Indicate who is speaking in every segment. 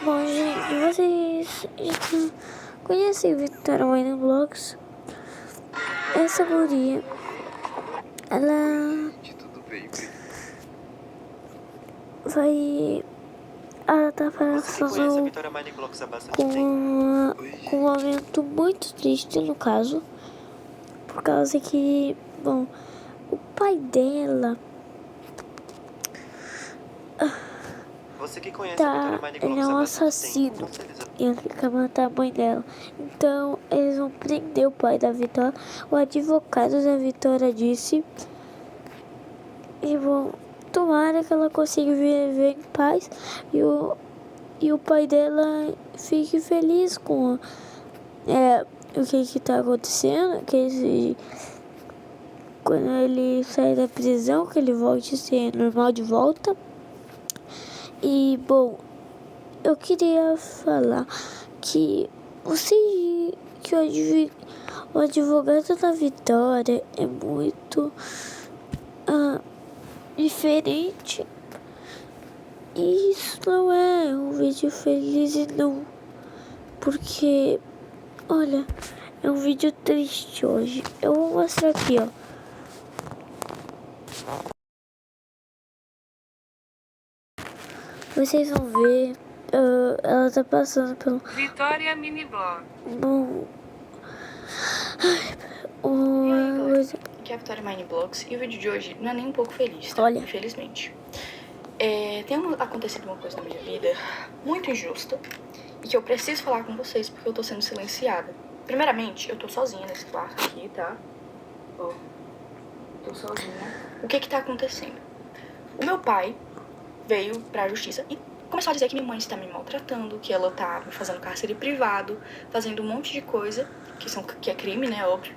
Speaker 1: Bom, gente, vocês já conhecem Vitória Mineblox? Essa guria, ela vai... Ela tá passando com um momento muito triste, no caso. Por causa que, bom, o pai dela...
Speaker 2: Você que conhece
Speaker 1: ele é um assassino e ele quer matar a mãe dela. Então eles vão prender o pai da Vitória. O advogado da Vitória disse. E vão tomara que ela consiga viver em paz. E o pai dela fique feliz com o que tá acontecendo. Quando ele sair da prisão, que ele volte a ser normal de volta. E, bom, eu queria falar que o advogado da Vitória é muito diferente. E isso não é um vídeo feliz, não. Porque, olha, é um vídeo triste hoje. Eu vou mostrar aqui, ó. Vocês vão ver, ela tá passando pelo...
Speaker 3: Vitória Miniblog.
Speaker 1: Bom...
Speaker 4: Aqui é a Vitória Mineblogs e o vídeo de hoje não é nem um pouco feliz, tá?
Speaker 1: Olha.
Speaker 4: Infelizmente. Tem acontecido uma coisa na minha vida muito injusta e que eu preciso falar com vocês porque eu tô sendo silenciada. Primeiramente, eu tô sozinha nesse quarto aqui, tá? Ó, tô sozinha. O que tá acontecendo? O meu pai veio pra justiça e começou a dizer que minha mãe está me maltratando, que ela tá me fazendo cárcere privado, fazendo um monte de coisa, que é crime, né, óbvio.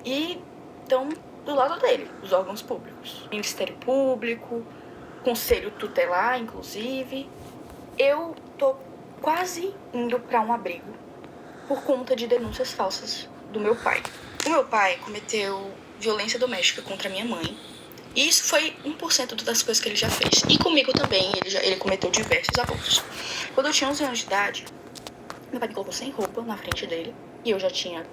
Speaker 4: E estão do lado dele, os órgãos públicos. Ministério Público, Conselho Tutelar, inclusive. Eu tô quase indo pra um abrigo por conta de denúncias falsas do meu pai. O meu pai cometeu violência doméstica contra minha mãe. E isso foi 1% das coisas que ele já fez. E comigo também, ele cometeu diversos abusos. Quando eu tinha 11 anos de idade, meu pai me colocou sem roupa na frente dele. E eu já tinha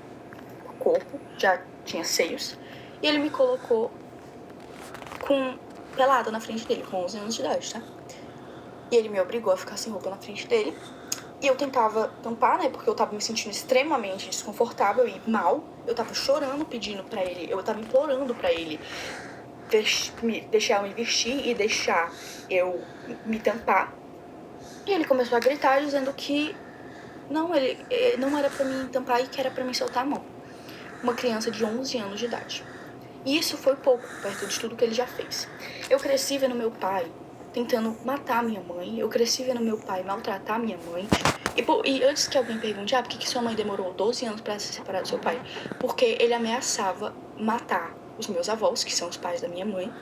Speaker 4: corpo, já tinha seios. E ele me colocou pelada na frente dele, com 11 anos de idade, tá? E ele me obrigou a ficar sem roupa na frente dele. E eu tentava tampar, né? Porque eu tava me sentindo extremamente desconfortável e mal. Eu tava chorando, pedindo pra ele. Eu tava implorando pra ele deixar eu me vestir e deixar eu me tampar. E ele começou a gritar, dizendo que não era pra mim tampar e que era pra mim soltar a mão. Uma criança de 11 anos de idade. E isso foi pouco, perto de tudo que ele já fez. Eu cresci vendo meu pai tentando matar minha mãe. Eu cresci vendo meu pai maltratar minha mãe. E antes que alguém pergunte, por que sua mãe demorou 12 anos pra se separar do seu pai? Porque ele ameaçava matar os meus avós, que são os pais da minha mãe.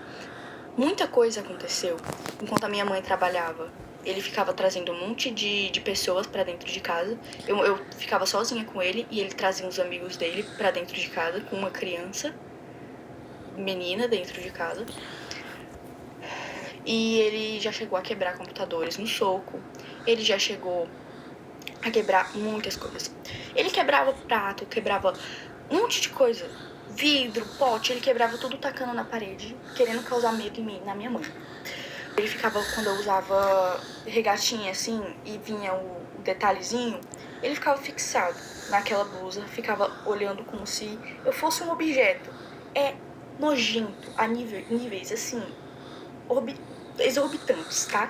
Speaker 4: Muita coisa aconteceu enquanto a minha mãe trabalhava. Ele ficava trazendo um monte de pessoas pra dentro de casa. Eu ficava sozinha com ele e ele trazia uns amigos dele pra dentro de casa com uma criança, menina, dentro de casa. E ele já chegou a quebrar computadores no soco. Ele já chegou a quebrar muitas coisas. Ele quebrava prato, quebrava um monte de coisa. Vidro, pote, ele quebrava tudo tacando na parede, querendo causar medo em mim, na minha mãe. Ele ficava, quando eu usava regatinha assim, e vinha o detalhezinho, ele ficava fixado naquela blusa, ficava olhando como se eu fosse um objeto. É nojento a níveis assim, exorbitantes, tá?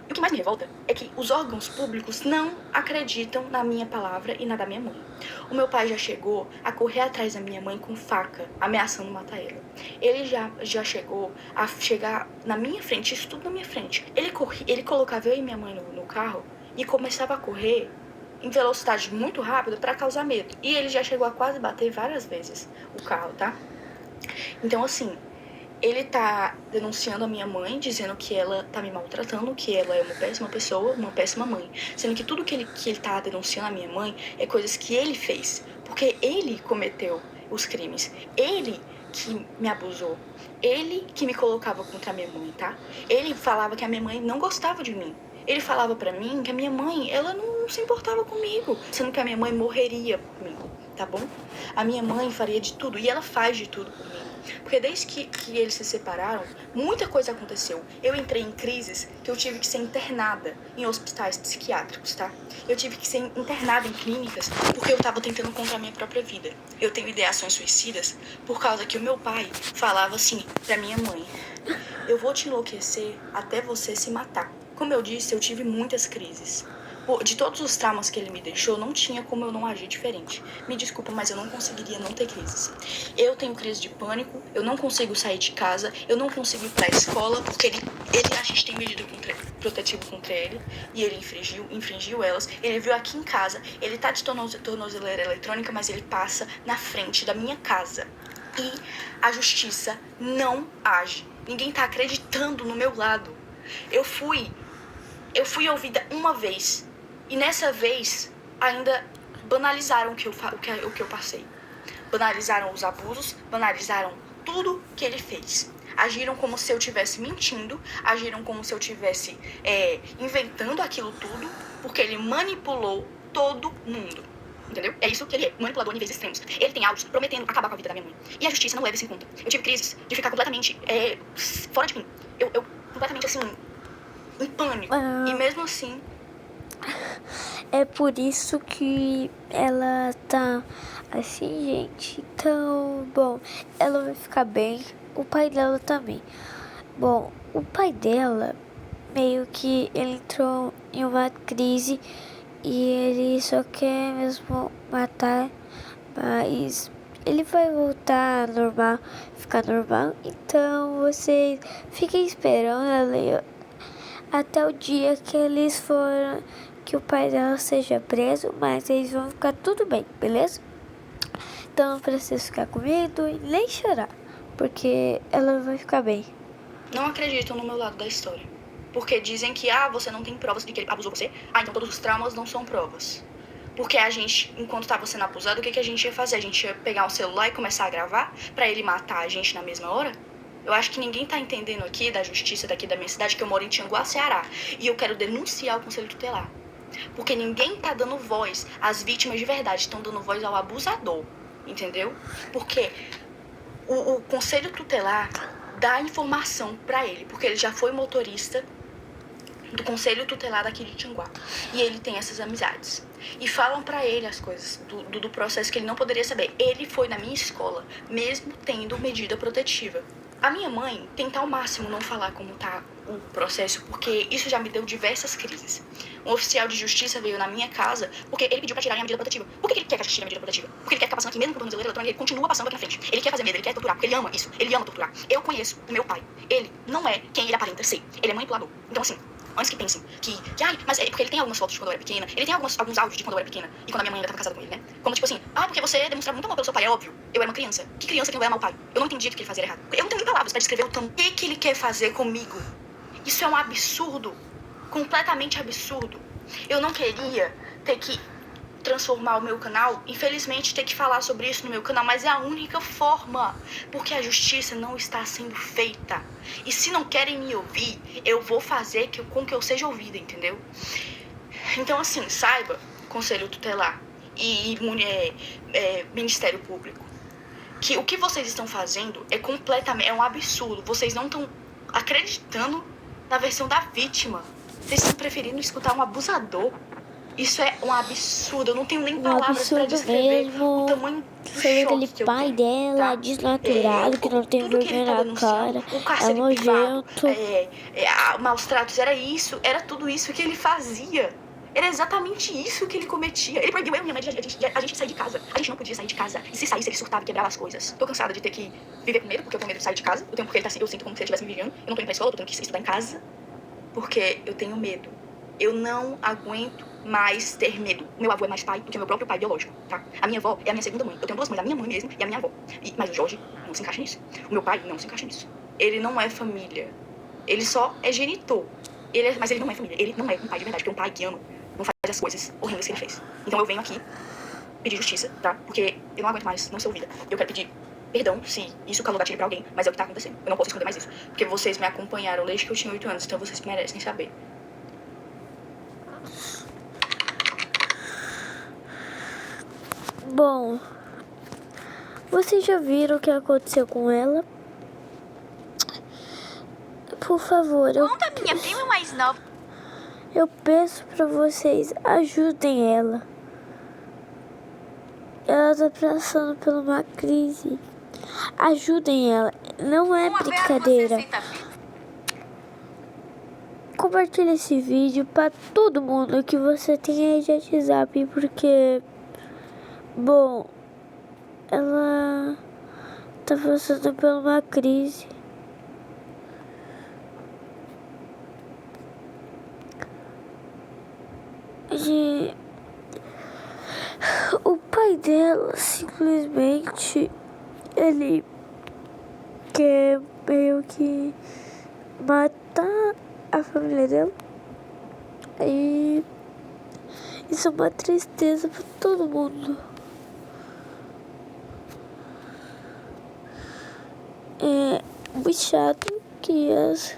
Speaker 4: O que mais me revolta é que os órgãos públicos não acreditam na minha palavra e na da minha mãe. O meu pai já chegou a correr atrás da minha mãe com faca, ameaçando matar ela. Ele já chegou a chegar na minha frente, isso tudo na minha frente. Ele colocava eu e minha mãe no carro e começava a correr em velocidade muito rápida para causar medo. E ele já chegou a quase bater várias vezes o carro, tá? Então, assim, ele tá denunciando a minha mãe, dizendo que ela tá me maltratando, que ela é uma péssima pessoa, uma péssima mãe. Sendo que tudo que ele tá denunciando a minha mãe é coisas que ele fez. Porque ele cometeu os crimes. Ele que me abusou. Ele que me colocava contra a minha mãe, tá? Ele falava que a minha mãe não gostava de mim. Ele falava pra mim que a minha mãe, ela não se importava comigo, sendo que a minha mãe morreria por mim, tá bom? A minha mãe faria de tudo, e ela faz de tudo por mim. Porque desde que eles se separaram, muita coisa aconteceu. Eu entrei em crises que eu tive que ser internada em hospitais psiquiátricos, tá? Eu tive que ser internada em clínicas porque eu tava tentando contra a minha própria vida. Eu tenho ideações suicidas por causa que o meu pai falava assim pra minha mãe: eu vou te enlouquecer até você se matar. Como eu disse, eu tive muitas crises. De todos os traumas que ele me deixou, não tinha como eu não agir diferente. Me desculpa, mas eu não conseguiria não ter crises. Eu tenho crise de pânico, eu não consigo sair de casa, eu não consigo ir pra escola, porque a gente tem medida protetiva contra ele, e ele infringiu elas. Ele veio aqui em casa, ele tá de tornozeleira eletrônica, mas ele passa na frente da minha casa. E a justiça não age. Ninguém tá acreditando no meu lado. Eu fui ouvida uma vez. E nessa vez, ainda banalizaram o que eu passei. Banalizaram os abusos, banalizaram tudo que ele fez. Agiram como se eu estivesse mentindo, agiram como se eu estivesse inventando aquilo tudo, porque ele manipulou todo mundo. Entendeu? É isso que ele é, manipulador em níveis extremos. Ele tem áudios prometendo acabar com a vida da minha mãe. E a justiça não leva isso em conta. Eu tive crises de ficar completamente fora de mim. Eu completamente assim, em pânico. E mesmo assim...
Speaker 1: É por isso que ela tá assim, gente. Então, bom, ela vai ficar bem. O pai dela também. Bom, o pai dela meio que ele entrou em uma crise e ele só quer mesmo matar, mas ele vai voltar normal, ficar normal. Então vocês fiquem esperando até o dia que eles foram, que o pai dela seja preso, mas eles vão ficar tudo bem, beleza? Então não precisa ficar com medo e nem chorar, porque ela vai ficar bem.
Speaker 4: Não acreditam no meu lado da história. Porque dizem que, você não tem provas de que ele abusou você. Então todos os traumas não são provas. Porque a gente, enquanto estava sendo abusado, o que a gente ia fazer? A gente ia pegar um celular e começar a gravar pra ele matar a gente na mesma hora? Eu acho que ninguém tá entendendo aqui da justiça daqui da minha cidade, que eu moro em Tianguá, Ceará. E eu quero denunciar o Conselho Tutelar. Porque ninguém tá dando voz às vítimas de verdade, estão dando voz ao abusador. Entendeu? Porque o Conselho Tutelar dá informação pra ele, porque ele já foi motorista do Conselho Tutelar daqui de Tianguá. E ele tem essas amizades. E falam pra ele as coisas do processo que ele não poderia saber. Ele foi na minha escola, mesmo tendo medida protetiva. A minha mãe tenta ao máximo não falar como tá o processo, porque isso já me deu diversas crises. Um oficial de justiça veio na minha casa porque ele pediu pra tirar a medida protetiva. Por que ele quer que a gente tire a medida protetiva? Porque ele quer ficar passando aqui mesmo com tornozeleira eletrônica, ele continua passando aqui na frente. Ele quer fazer medo, ele quer torturar, porque ele ama isso, ele ama torturar. Eu conheço o meu pai. Ele não é quem ele aparenta ser. Ele é manipulador. Então assim, antes que pensem mas porque ele tem algumas fotos de quando eu era pequena, ele tem alguns áudios de quando eu era pequena e quando a minha mãe ainda tava casada com ele, né? Como tipo assim, porque você demonstrava muito amor pelo seu pai, é óbvio. Eu era uma criança. Que criança que não vai amar o pai? Eu não entendia o que ele fazia errado. Eu não tenho nem palavras pra descrever o tamanho que ele quer fazer comigo. Isso é um absurdo. Completamente absurdo. Eu não queria ter que transformar o meu canal, infelizmente ter que falar sobre isso no meu canal, mas é a única forma, porque a justiça não está sendo feita. E se não querem me ouvir, eu vou fazer com que eu seja ouvida, entendeu? Então assim, saiba, Conselho Tutelar e Ministério Público, que o que vocês estão fazendo é um absurdo. Vocês não estão acreditando na versão da vítima. Vocês estão preferindo escutar um abusador. Isso é um absurdo. Eu não tenho nem palavras pra descrever
Speaker 1: mesmo.
Speaker 4: o tamanho do
Speaker 1: Foi
Speaker 4: choque
Speaker 1: aquele
Speaker 4: que eu
Speaker 1: pai
Speaker 4: tenho,
Speaker 1: dela,
Speaker 4: tá?
Speaker 1: desnaturado, que não tem
Speaker 4: tudo que ele
Speaker 1: vergonha
Speaker 4: tá
Speaker 1: na cara,
Speaker 4: denunciando, o
Speaker 1: é
Speaker 4: cárcere privado,
Speaker 1: nojento.
Speaker 4: maus tratos, era tudo isso que ele fazia. Era exatamente isso que ele cometia. Ele proibiu eu e minha mãe de a gente sair de casa. A gente não podia sair de casa. E se saísse, ele surtava e quebrava as coisas. Tô cansada de ter que viver com medo, porque eu tenho medo de sair de casa. Eu sinto como se ele estivesse me vigiando. Eu não tô indo pra escola, eu tô tendo que estudar em casa. Porque eu tenho medo. Eu não aguento mais ter medo. O meu avô é mais pai do que o meu próprio pai biológico, tá? A minha avó é a minha segunda mãe. Eu tenho duas mães, a minha mãe mesmo e a minha avó. Mas o Jorge não se encaixa nisso. O meu pai não se encaixa nisso. Ele não é família. Ele só é genitor. Mas ele não é família. Ele não é um pai de verdade, porque um pai que ama não faz as coisas horrendas que ele fez. Então eu venho aqui pedir justiça, tá? Porque eu não aguento mais não ser ouvida. Eu quero pedir perdão se isso calou gatilho pra alguém, mas é o que tá acontecendo. Eu não posso esconder mais isso. Porque vocês me acompanharam desde que eu tinha 8 anos, então vocês merecem saber.
Speaker 1: Bom, vocês já viram o que aconteceu com ela? Por favor,
Speaker 5: Conta minha prima mais nova.
Speaker 1: eu peço pra vocês, ajudem ela. Ela tá passando por uma crise. Ajudem ela, não é
Speaker 5: Uma vez
Speaker 1: brincadeira.
Speaker 5: você aceita pizza?
Speaker 1: Compartilhe esse vídeo para todo mundo que você tem aí de WhatsApp, porque, bom, ela tá passando por uma crise. E o pai dela simplesmente ele quer meio que matar a família dela. E isso é uma tristeza pra todo mundo. É muito chato que as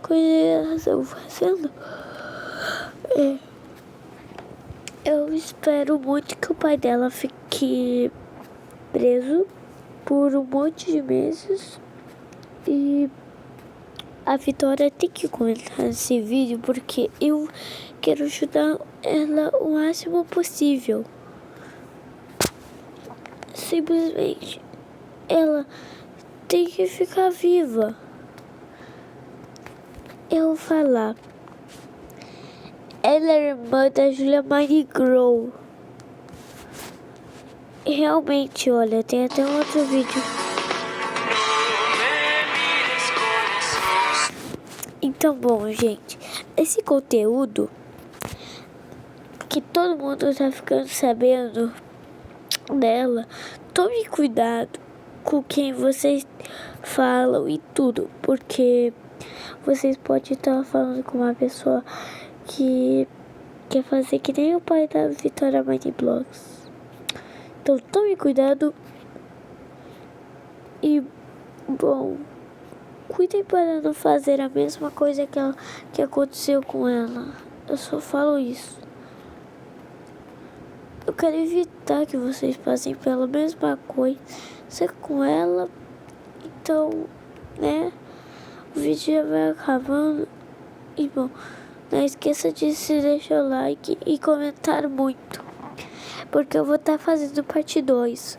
Speaker 1: coisas estão fazendo. Eu espero muito que o pai dela fique preso por um monte de meses. E a Vitória tem que comentar esse vídeo porque eu quero ajudar ela o máximo possível. Simplesmente ela tem que ficar viva. Eu vou falar. Ela é irmã da Julia Marigrow. Realmente, olha, tem até um outro vídeo. Então, bom, gente, esse conteúdo que todo mundo tá ficando sabendo dela, tome cuidado com quem vocês falam e tudo, porque vocês podem estar falando com uma pessoa que quer fazer que nem o pai da Vitória Miniblogs. Então tome cuidado e, bom, cuidem para não fazer a mesma coisa que aconteceu com ela. Eu só falo isso. Eu quero evitar que vocês passem pela mesma coisa com ela. Então, né, o vídeo já vai acabando. E, bom, não esqueça de se deixar o like e comentar muito, porque eu vou estar fazendo parte 2.